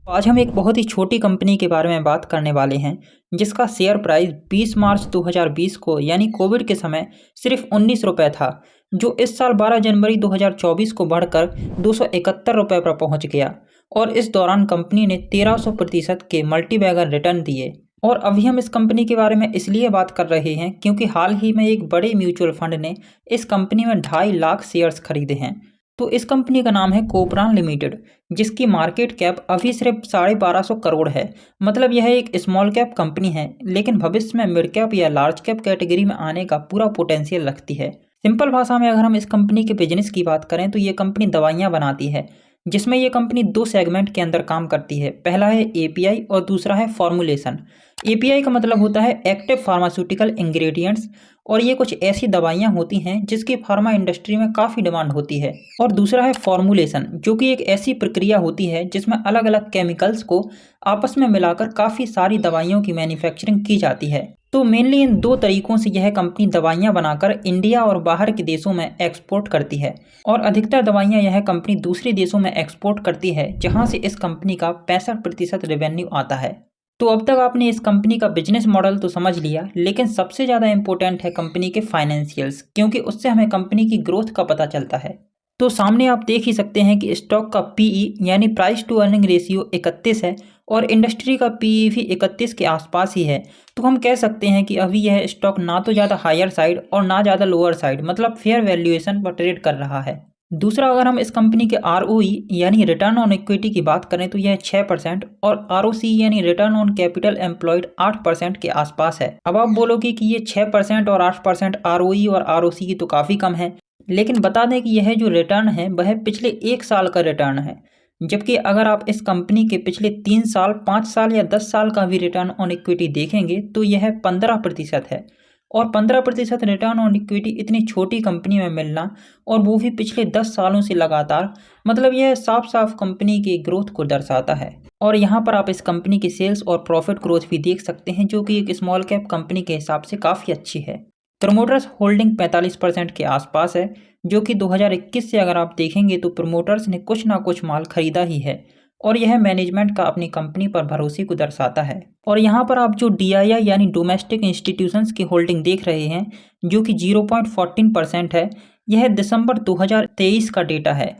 आज हम एक बहुत ही छोटी कंपनी के बारे में बात करने वाले हैं जिसका शेयर प्राइस 20 मार्च 2020 को यानी कोविड के समय सिर्फ 19 रुपये था, जो इस साल 12 जनवरी 2024 को बढ़कर 271 रुपये पर पहुंच गया। और इस दौरान कंपनी ने 1300% के मल्टीबैगर रिटर्न दिए। और अभी हम इस कंपनी के बारे में इसलिए बात कर रहे हैं क्योंकि हाल ही में एक बड़े म्यूचुअल फंड ने इस कंपनी में 2.5 लाख शेयर्स खरीदे हैं। तो इस कंपनी का नाम है कोपरान लिमिटेड, जिसकी मार्केट कैप अभी सिर्फ 1250 करोड़ है। मतलब यह एक स्मॉल कैप कंपनी है, लेकिन भविष्य में मिड कैप या लार्ज कैप कैटेगरी में आने का पूरा पोटेंशियल रखती है। सिंपल भाषा में अगर हम इस कंपनी के बिजनेस की बात करें तो ये कंपनी दवाइयाँ बनाती है, जिसमें ये कंपनी 2 सेगमेंट के अंदर काम करती है। पहला है एपीआई और दूसरा है फॉर्मुलेशन। एपीआई का मतलब होता है एक्टिव फार्मास्यूटिकल इंग्रेडिएंट्स, और ये कुछ ऐसी दवाइयाँ होती हैं जिसकी फार्मा इंडस्ट्री में काफ़ी डिमांड होती है। और दूसरा है फॉर्मुलेशन, जो कि एक ऐसी प्रक्रिया होती है जिसमें अलग अलग केमिकल्स को आपस में मिलाकर काफ़ी सारी दवाइयों की मैन्युफैक्चरिंग की जाती है। तो मेनली इन 2 तरीकों से यह कंपनी दवाइयाँ बनाकर इंडिया और बाहर के देशों में एक्सपोर्ट करती है। और अधिकतर दवाइयाँ यह कंपनी दूसरे देशों में एक्सपोर्ट करती है, जहाँ से इस कंपनी का 65% रेवेन्यू आता है। तो अब तक आपने इस कंपनी का बिजनेस मॉडल तो समझ लिया, लेकिन सबसे ज़्यादा इम्पोर्टेंट है कंपनी के फाइनेंशियल्स, क्योंकि उससे हमें कंपनी की ग्रोथ का पता चलता है। तो सामने आप देख ही सकते हैं कि स्टॉक का पीई यानी प्राइस टू अर्निंग रेशियो 31 है, और इंडस्ट्री का पीई भी 31 के आसपास ही है। तो हम कह सकते हैं कि अभी यह स्टॉक ना तो ज़्यादा हायर साइड और ना ज़्यादा लोअर साइड, मतलब फेयर वैल्यूएशन पर ट्रेड कर रहा है। दूसरा, अगर हम इस कंपनी के आरओई यानी रिटर्न ऑन इक्विटी की बात करें तो यह 6% और आरओसी यानी रिटर्न ऑन कैपिटल एम्प्लॉयड 8% के आसपास है। अब आप बोलोगे कि ये 6% और 8% आरओई और आरओसी की तो काफ़ी कम है, लेकिन बता दें कि यह जो रिटर्न है वह पिछले 1 साल का रिटर्न है। जबकि अगर आप इस कंपनी के पिछले 3 साल, 5 साल या 10 साल का भी रिटर्न ऑन इक्विटी देखेंगे तो यह 15% है। और 15% रिटर्न ऑन इक्विटी इतनी छोटी कंपनी में मिलना, और वो भी पिछले 10 सालों से लगातार, मतलब यह साफ साफ कंपनी की ग्रोथ को दर्शाता है। और यहाँ पर आप इस कंपनी की सेल्स और प्रॉफिट ग्रोथ भी देख सकते हैं, जो कि एक स्मॉल कैप कंपनी के हिसाब से काफ़ी अच्छी है। प्रमोटर्स होल्डिंग 45% के आसपास है, जो कि 2021 से अगर आप देखेंगे तो प्रमोटर्स ने कुछ ना कुछ माल खरीदा ही है, और यह मैनेजमेंट का अपनी कंपनी पर भरोसे को दर्शाता है। और यहाँ पर आप जो डीआईआई यानी डोमेस्टिक इंस्टीट्यूशंस की होल्डिंग देख रहे हैं, जो कि 0.14% है, यह दिसंबर 2023 का डेटा है।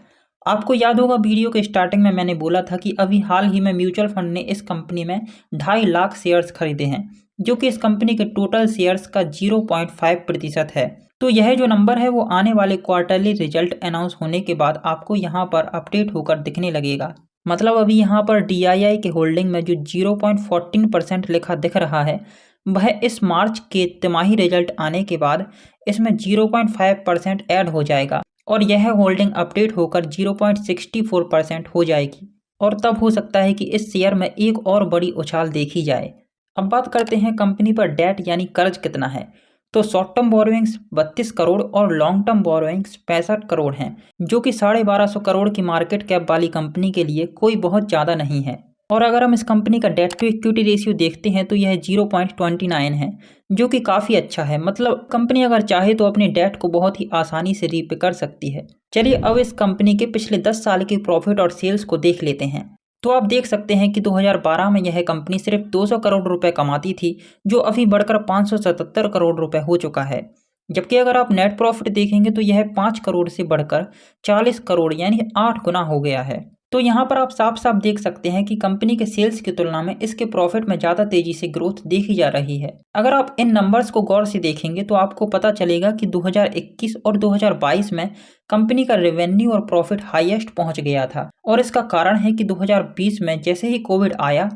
आपको याद होगा वीडियो के स्टार्टिंग में मैंने बोला था कि अभी हाल ही में म्यूचुअल फंड ने इस कंपनी में 2.5 लाख शेयर्स खरीदे हैं, जो कि इस कंपनी के टोटल शेयर्स का 0.5% है। तो यह जो नंबर है वो आने वाले क्वार्टरली रिजल्ट अनाउंस होने के बाद आपको यहाँ पर अपडेट होकर दिखने लगेगा। मतलब अभी यहाँ पर डीआईआई के होल्डिंग में जो 0.14% लिखा दिख रहा है, वह इस मार्च के तिमाही रिजल्ट आने के बाद इसमें 0.5% ऐड हो जाएगा, और यह होल्डिंग अपडेट होकर 0.64% हो जाएगी। और तब हो सकता है कि इस शेयर में एक और बड़ी उछाल देखी जाए। अब बात करते हैं कंपनी पर डेट यानी कर्ज कितना है। तो शॉर्ट टर्म बोरोइंग्स 32 करोड़ और लॉन्ग टर्म बोरोइंग्स 65 करोड़ हैं, जो कि 1250 करोड़ की मार्केट कैप वाली कंपनी के लिए कोई बहुत ज़्यादा नहीं है। और अगर हम इस कंपनी का डेट टू इक्विटी रेशियो देखते हैं तो यह 0.29 है, जो कि काफ़ी अच्छा है। मतलब कंपनी अगर चाहे तो अपने डेट को बहुत ही आसानी से रीपे कर सकती है। चलिए अब इस कंपनी के पिछले 10 साल के प्रॉफिट और सेल्स को देख लेते हैं। तो आप देख सकते हैं कि 2012 में यह कंपनी सिर्फ 200 करोड़ रुपए कमाती थी, जो अभी बढ़कर 577 करोड़ रुपए हो चुका है। जबकि अगर आप नेट प्रॉफिट देखेंगे तो यह 5 करोड़ से बढ़कर 40 करोड़ यानी 8 गुना हो गया है। तो यहाँ पर आप साफ साफ देख सकते हैं कि कंपनी के सेल्स की तुलना में इसके प्रॉफिट में ज़्यादा तेजी से ग्रोथ देखी जा रही है। अगर आप इन नंबर्स को गौर से देखेंगे तो आपको पता चलेगा कि 2021 और 2022 में कंपनी का रेवेन्यू और प्रॉफिट हाईएस्ट पहुंच गया था। और इसका कारण है कि 2020 में जैसे ही कोविड आया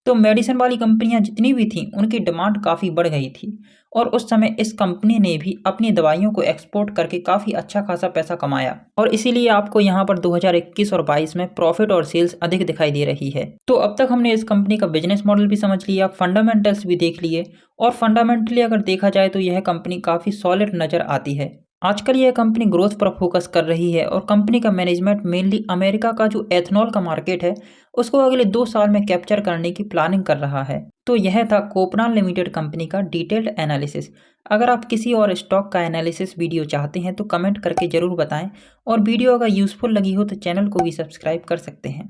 तो मेडिसिन वाली कंपनियां जितनी भी थीं उनकी डिमांड काफ़ी बढ़ गई थी, और उस समय इस कंपनी ने भी अपनी दवाइयों को एक्सपोर्ट करके काफ़ी अच्छा खासा पैसा कमाया, और इसीलिए आपको यहाँ पर 2021 और 22 में प्रॉफिट और सेल्स अधिक दिखाई दे रही है। तो अब तक हमने इस कंपनी का बिजनेस मॉडल भी समझ लिया, फंडामेंटल्स भी देख लिए, और फंडामेंटली अगर देखा जाए तो यह कंपनी काफ़ी सॉलिड नज़र आती है। आजकल यह कंपनी ग्रोथ पर फोकस कर रही है, और कंपनी का मैनेजमेंट मेनली अमेरिका का जो एथनॉल का मार्केट है उसको अगले 2 साल में कैप्चर करने की प्लानिंग कर रहा है। तो यह था कोपरान लिमिटेड कंपनी का डिटेल्ड एनालिसिस। अगर आप किसी और स्टॉक का एनालिसिस वीडियो चाहते हैं तो कमेंट करके ज़रूर बताएं, और वीडियो अगर यूज़फुल लगी हो तो चैनल को भी सब्सक्राइब कर सकते हैं।